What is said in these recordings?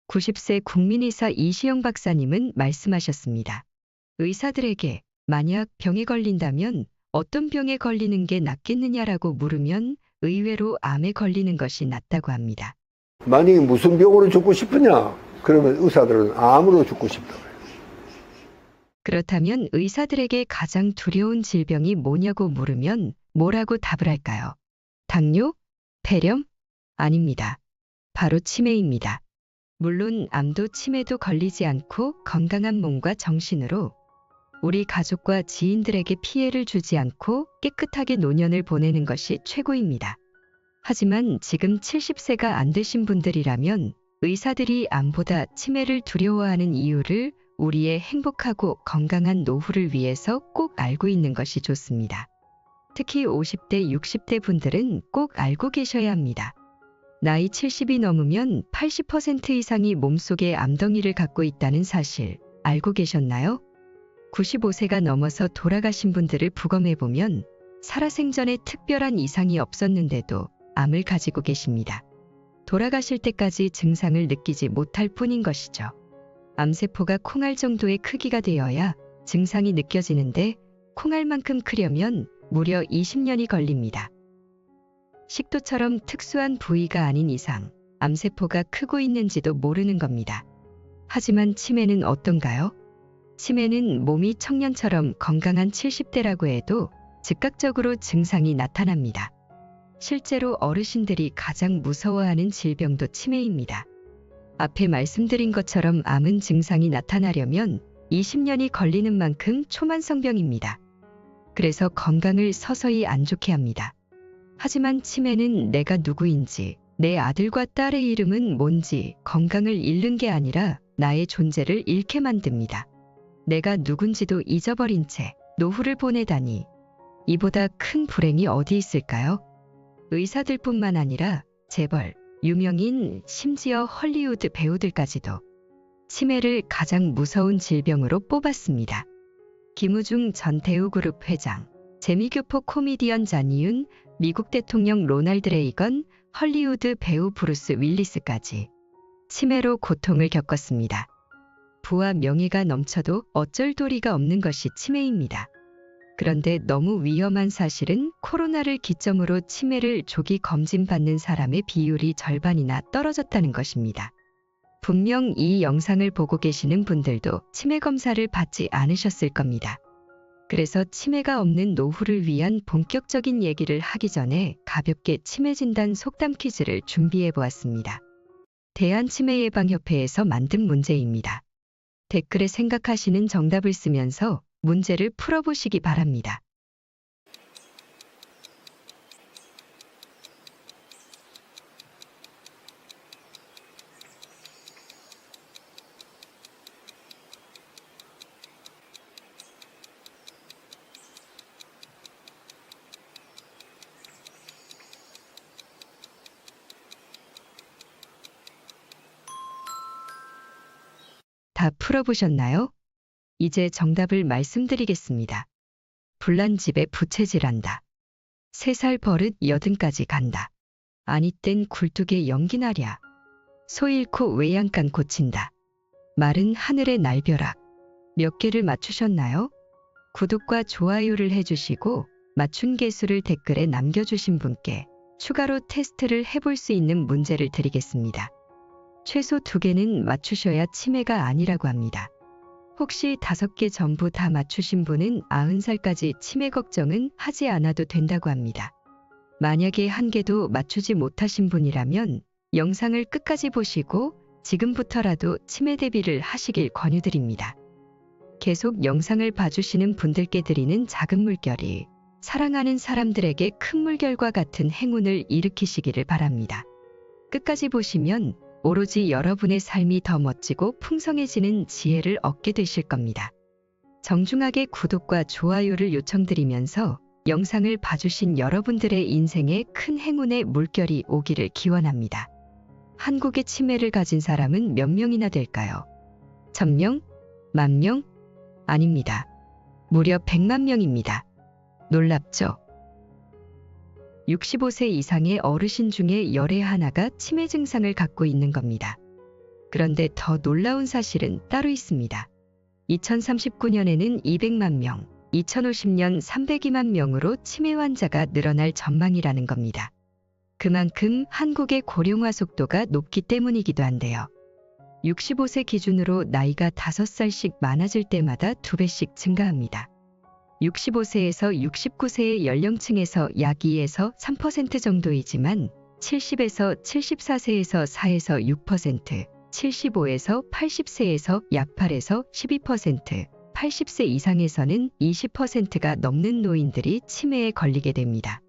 90세 국민의사 이시영 박사님은 말씀하셨습니다. 의사들에게 만약 병에 걸린다면 어떤 병에 걸리는 게 낫겠느냐라고 물으면 의외로 암에 걸리는 것이 낫다고 합니다. 만약에 무슨 병으로 죽고 싶으냐? 그러면 의사들은 암으로 죽고 싶다. 그렇다면 의사들에게 가장 두려운 질병이 뭐냐고 물으면 뭐라고 답을 할까요? 당뇨? 폐렴? 아닙니다. 바로 치매입니다. 물론 암도 치매도 걸리지 않고 건강한 몸과 정신으로 우리 가족과 지인들에게 피해를 주지 않고 깨끗하게 노년을 보내는 것이 최고입니다. 하지만 지금 70세가 안 되신 분들이라면 의사들이 암보다 치매를 두려워하는 이유를 우리의 행복하고 건강한 노후를 위해서 꼭 알고 있는 것이 좋습니다. 특히 50대, 60대 분들은 꼭 알고 계셔야 합니다. 나이 70이 넘으면 80% 이상이 몸속에 암덩이를 갖고 있다는 사실 알고 계셨나요? 95세가 넘어서 돌아가신 분들을 부검해보면 살아생전에 특별한 이상이 없었는데도 암을 가지고 계십니다. 돌아가실 때까지 증상을 느끼지 못할 뿐인 것이죠. 암세포가 콩알 정도의 크기가 되어야 증상이 느껴지는데 콩알만큼 크려면 무려 20년이 걸립니다. 식도처럼 특수한 부위가 아닌 이상 암세포가 크고 있는지도 모르는 겁니다. 하지만 치매는 어떤가요? 치매는 몸이 청년처럼 건강한 70대라고 해도 즉각적으로 증상이 나타납니다. 실제로 어르신들이 가장 무서워하는 질병도 치매입니다. 앞에 말씀드린 것처럼 암은 증상이 나타나려면 20년이 걸리는 만큼 초만성병입니다. 그래서 건강을 서서히 안 좋게 합니다. 하지만 치매는 내가 누구인지, 내 아들과 딸의 이름은 뭔지 건강을 잃는 게 아니라 나의 존재를 잃게 만듭니다. 내가 누군지도 잊어버린 채 노후를 보내다니 이보다 큰 불행이 어디 있을까요? 의사들뿐만 아니라 재벌, 유명인, 심지어 헐리우드 배우들까지도 치매를 가장 무서운 질병으로 뽑았습니다. 김우중 전 대우그룹 회장, 재미교포 코미디언 잔이윤, 미국 대통령 로널드 레이건, 헐리우드 배우 브루스 윌리스까지 치매로 고통을 겪었습니다. 부와 명예가 넘쳐도 어쩔 도리가 없는 것이 치매입니다. 그런데 너무 위험한 사실은 코로나를 기점으로 치매를 조기 검진받는 사람의 비율이 절반이나 떨어졌다는 것입니다. 분명 이 영상을 보고 계시는 분들도 치매 검사를 받지 않으셨을 겁니다. 그래서 치매가 없는 노후를 위한 본격적인 얘기를 하기 전에 가볍게 치매 진단 속담 퀴즈를 준비해 보았습니다. 대한치매예방협회에서 만든 문제입니다. 댓글에 생각하시는 정답을 쓰면서 문제를 풀어보시기 바랍니다. 다 풀어보셨나요? 이제 정답을 말씀드리겠습니다. 불난 집에 부채질한다. 3살 버릇 80까지 간다. 아니 땐 굴뚝에 연기 나랴. 소 잃고 외양간 고친다. 마른 하늘의 날벼락. 몇 개를 맞추셨나요? 구독과 좋아요를 해주시고 맞춘 개수를 댓글에 남겨주신 분께 추가로 테스트를 해볼 수 있는 문제를 드리겠습니다. 최소 2개는 맞추셔야 치매가 아니라고 합니다. 혹시 5개 전부 다 맞추신 분은 90살까지 치매 걱정은 하지 않아도 된다고 합니다. 만약에 1개도 맞추지 못하신 분이라면 영상을 끝까지 보시고 지금부터라도 치매 대비를 하시길 권유드립니다. 계속 영상을 봐주시는 분들께 드리는 작은 물결이 사랑하는 사람들에게 큰 물결과 같은 행운을 일으키시기를 바랍니다. 끝까지 보시면 오로지 여러분의 삶이 더 멋지고 풍성해지는 지혜를 얻게 되실 겁니다. 정중하게 구독과 좋아요를 요청드리면서 영상을 봐주신 여러분들의 인생에 큰 행운의 물결이 오기를 기원합니다. 한국에 치매를 가진 사람은 몇 명이나 될까요? 1000명? 10,000명? 아닙니다. 무려 100만 명입니다. 놀랍죠? 65세 이상의 어르신 중에 열의 하나가 치매 증상을 갖고 있는 겁니다. 그런데 더 놀라운 사실은 따로 있습니다. 2039년에는 200만 명, 2050년 302만 명으로 치매 환자가 늘어날 전망이라는 겁니다. 그만큼 한국의 고령화 속도가 높기 때문이기도 한데요. 65세 기준으로 나이가 5살씩 많아질 때마다 2배씩 증가합니다. 65세에서 69세의 연령층에서 약 2에서 3% 정도이지만 70에서 74세에서 4에서 6%, 75에서 80세에서 약 8에서 12%, 80세 이상에서는 20%가 넘는 노인들이 치매에 걸리게 됩니다.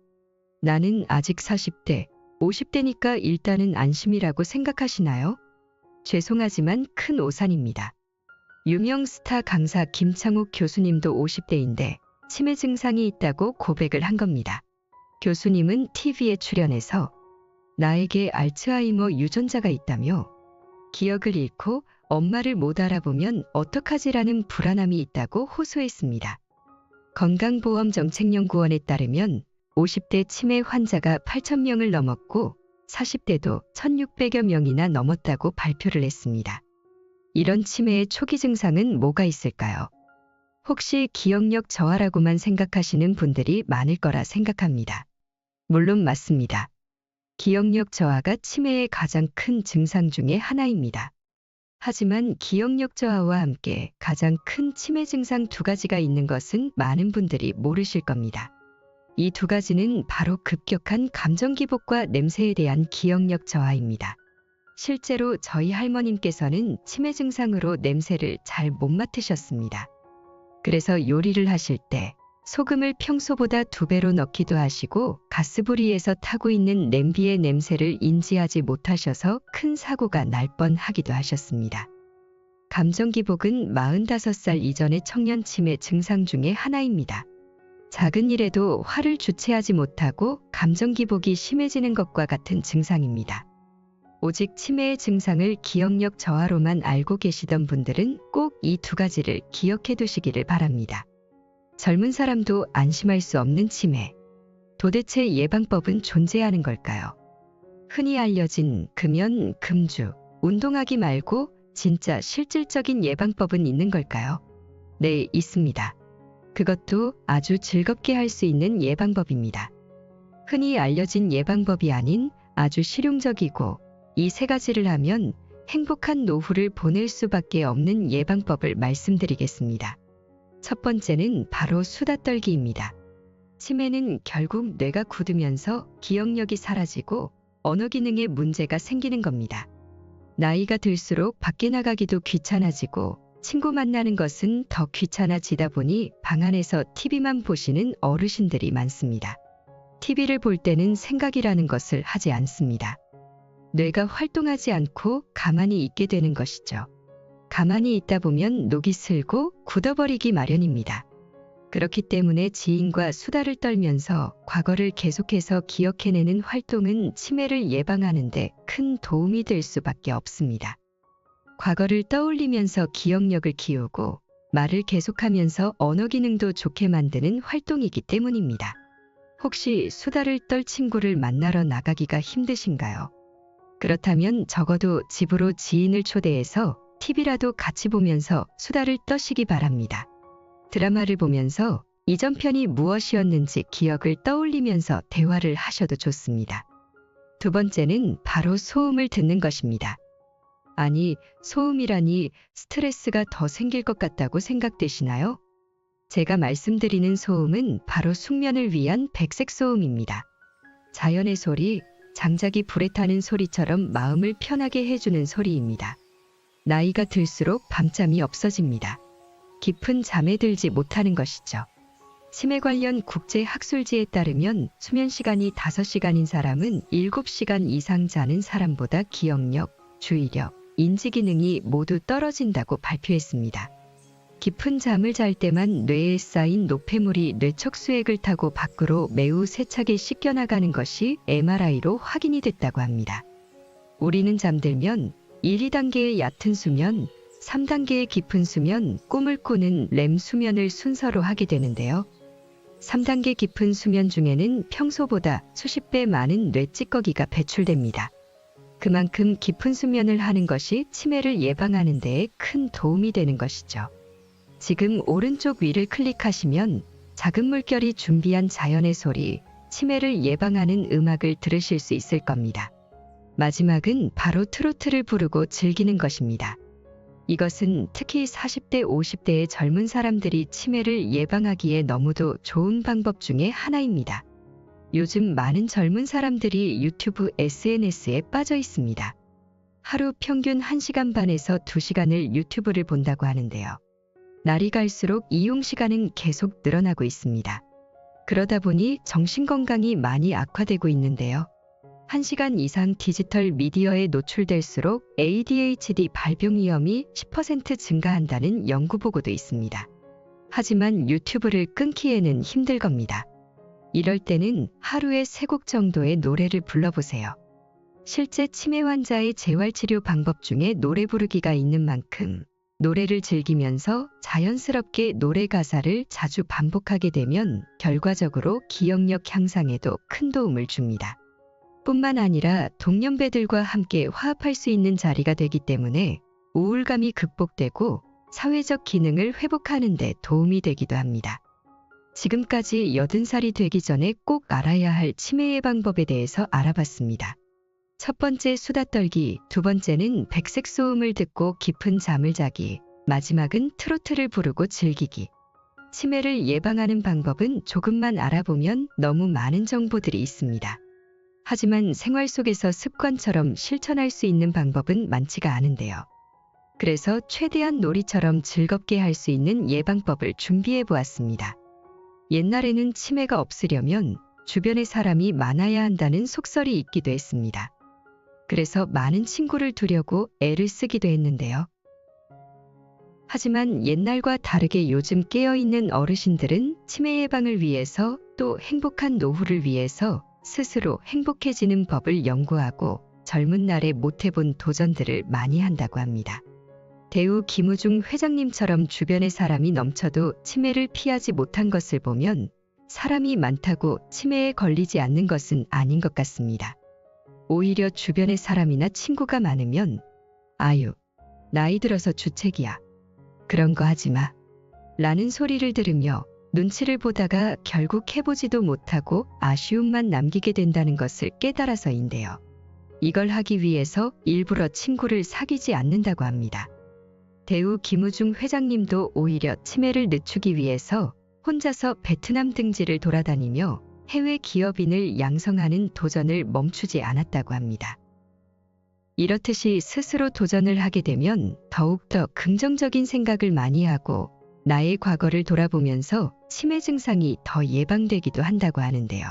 나는 아직 40대, 50대니까 일단은 안심이라고 생각하시나요? 죄송하지만 큰 오산입니다. 유명 스타 강사 김창욱 교수님도 50대인데 치매 증상이 있다고 고백을 한 겁니다. 교수님은 TV에 출연해서 나에게 알츠하이머 유전자가 있다며 기억을 잃고 엄마를 못 알아보면 어떡하지라는 불안함이 있다고 호소했습니다. 건강보험정책연구원에 따르면 50대 치매 환자가 8,000명을 넘었고 40대도 1,600여 명이나 넘었다고 발표를 했습니다. 이런 치매의 초기 증상은 뭐가 있을까요? 혹시 기억력 저하라고만 생각하시는 분들이 많을 거라 생각합니다. 물론 맞습니다. 기억력 저하가 치매의 가장 큰 증상 중에 하나입니다. 하지만 기억력 저하와 함께 가장 큰 치매 증상 2가지가 있는 것은 많은 분들이 모르실 겁니다. 이 2가지는 바로 급격한 감정 기복과 냄새에 대한 기억력 저하입니다. 실제로 저희 할머님께서는 치매 증상으로 냄새를 잘 못 맡으셨습니다. 그래서 요리를 하실 때 소금을 평소보다 2배로 넣기도 하시고 가스불이에서 타고 있는 냄비의 냄새를 인지하지 못하셔서 큰 사고가 날 뻔하기도 하셨습니다. 감정 기복은 45살 이전의 청년 치매 증상 중에 하나입니다. 작은 일에도 화를 주체하지 못하고 감정 기복이 심해지는 것과 같은 증상입니다. 오직 치매의 증상을 기억력 저하로만 알고 계시던 분들은 꼭 이 2가지를 기억해 두시기를 바랍니다. 젊은 사람도 안심할 수 없는 치매. 도대체 예방법은 존재하는 걸까요? 흔히 알려진 금연, 금주, 운동하기 말고 진짜 실질적인 예방법은 있는 걸까요? 네, 있습니다. 그것도 아주 즐겁게 할 수 있는 예방법입니다. 흔히 알려진 예방법이 아닌 아주 실용적이고 이 3가지를 하면 행복한 노후를 보낼 수밖에 없는 예방법을 말씀드리겠습니다. 첫 번째는 바로 수다 떨기입니다. 치매는 결국 뇌가 굳으면서 기억력이 사라지고 언어 기능에 문제가 생기는 겁니다. 나이가 들수록 밖에 나가기도 귀찮아지고 친구 만나는 것은 더 귀찮아지다 보니 방 안에서 TV만 보시는 어르신들이 많습니다. TV를 볼 때는 생각이라는 것을 하지 않습니다. 뇌가 활동하지 않고 가만히 있게 되는 것이죠. 가만히 있다 보면 녹이 슬고 굳어버리기 마련입니다. 그렇기 때문에 지인과 수다를 떨면서 과거를 계속해서 기억해내는 활동은 치매를 예방하는 데 큰 도움이 될 수밖에 없습니다. 과거를 떠올리면서 기억력을 키우고 말을 계속하면서 언어 기능도 좋게 만드는 활동이기 때문입니다. 혹시 수다를 떨 친구를 만나러 나가기가 힘드신가요? 그렇다면 적어도 집으로 지인을 초대해서 TV라도 같이 보면서 수다를 떠시기 바랍니다. 드라마를 보면서 이전 편이 무엇이었는지 기억을 떠올리면서 대화를 하셔도 좋습니다. 2번째는 바로 소음을 듣는 것입니다. 아니, 소음이라니 스트레스가 더 생길 것 같다고 생각되시나요? 제가 말씀드리는 소음은 바로 숙면을 위한 백색 소음입니다. 자연의 소리, 장작이 불에 타는 소리처럼 마음을 편하게 해주는 소리입니다. 나이가 들수록 밤잠이 없어집니다. 깊은 잠에 들지 못하는 것이죠. 치매 관련 국제학술지에 따르면 수면 시간이 5시간인 사람은 7시간 이상 자는 사람보다 기억력, 주의력, 인지 기능이 모두 떨어진다고 발표했습니다. 깊은 잠을 잘 때만 뇌에 쌓인 노폐물이 뇌척수액을 타고 밖으로 매우 세차게 씻겨나가는 것이 MRI로 확인이 됐다고 합니다. 우리는 잠들면 1, 2단계의 얕은 수면, 3단계의 깊은 수면, 꿈을 꾸는 렘 수면을 순서로 하게 되는데요. 3단계 깊은 수면 중에는 평소보다 수십 배 많은 뇌 찌꺼기가 배출됩니다. 그만큼 깊은 수면을 하는 것이 치매를 예방하는 데에 큰 도움이 되는 것이죠. 지금 오른쪽 위를 클릭하시면 작은 물결이 준비한 자연의 소리, 치매를 예방하는 음악을 들으실 수 있을 겁니다. 마지막은 바로 트로트를 부르고 즐기는 것입니다. 이것은 특히 40대, 50대의 젊은 사람들이 치매를 예방하기에 너무도 좋은 방법 중에 하나입니다. 요즘 많은 젊은 사람들이 유튜브, SNS에 빠져 있습니다. 하루 평균 1시간 반에서 2시간을 유튜브를 본다고 하는데요. 날이 갈수록 이용 시간은 계속 늘어나고 있습니다. 그러다 보니 정신건강이 많이 악화되고 있는데요. 1시간 이상 디지털 미디어에 노출될수록 ADHD 발병 위험이 10% 증가한다는 연구 보고도 있습니다. 하지만 유튜브를 끊기에는 힘들 겁니다. 이럴 때는 하루에 3곡 정도의 노래를 불러보세요. 실제 치매 환자의 재활치료 방법 중에 노래 부르기가 있는 만큼 노래를 즐기면서 자연스럽게 노래 가사를 자주 반복하게 되면 결과적으로 기억력 향상에도 큰 도움을 줍니다. 뿐만 아니라 동년배들과 함께 화합할 수 있는 자리가 되기 때문에 우울감이 극복되고 사회적 기능을 회복하는 데 도움이 되기도 합니다. 지금까지 80살이 되기 전에 꼭 알아야 할 치매 예방법에 대해서 알아봤습니다. 첫 번째 수다 떨기, 두 번째는 백색 소음을 듣고 깊은 잠을 자기, 마지막은 트로트를 부르고 즐기기. 치매를 예방하는 방법은 조금만 알아보면 너무 많은 정보들이 있습니다. 하지만 생활 속에서 습관처럼 실천할 수 있는 방법은 많지가 않은데요. 그래서 최대한 놀이처럼 즐겁게 할 수 있는 예방법을 준비해 보았습니다. 옛날에는 치매가 없으려면 주변에 사람이 많아야 한다는 속설이 있기도 했습니다. 그래서 많은 친구를 두려고 애를 쓰기도 했는데요. 하지만 옛날과 다르게 요즘 깨어있는 어르신들은 치매 예방을 위해서 또 행복한 노후를 위해서 스스로 행복해지는 법을 연구하고 젊은 날에 못해본 도전들을 많이 한다고 합니다. 대우 김우중 회장님처럼 주변에 사람이 넘쳐도 치매를 피하지 못한 것을 보면 사람이 많다고 치매에 걸리지 않는 것은 아닌 것 같습니다. 오히려 주변에 사람이나 친구가 많으면 아유, 나이 들어서 주책이야. 그런 거 하지 마. 라는 소리를 들으며 눈치를 보다가 결국 해보지도 못하고 아쉬움만 남기게 된다는 것을 깨달아서인데요. 이걸 하기 위해서 일부러 친구를 사귀지 않는다고 합니다. 대우 김우중 회장님도 오히려 치매를 늦추기 위해서 혼자서 베트남 등지를 돌아다니며 해외 기업인을 양성하는 도전을 멈추지 않았다고 합니다. 이렇듯이 스스로 도전을 하게 되면 더욱더 긍정적인 생각을 많이 하고 나의 과거를 돌아보면서 치매 증상이 더 예방되기도 한다고 하는데요.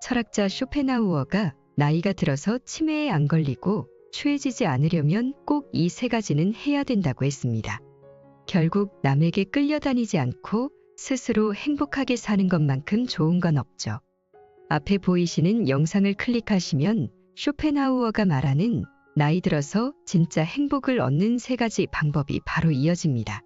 철학자 쇼펜하우어가 나이가 들어서 치매에 안 걸리고 추해지지 않으려면 꼭 이 3가지는 해야 된다고 했습니다. 결국 남에게 끌려다니지 않고 스스로 행복하게 사는 것만큼 좋은 건 없죠. 앞에 보이시는 영상을 클릭하시면 쇼펜하우어가 말하는 나이 들어서 진짜 행복을 얻는 3가지 방법이 바로 이어집니다.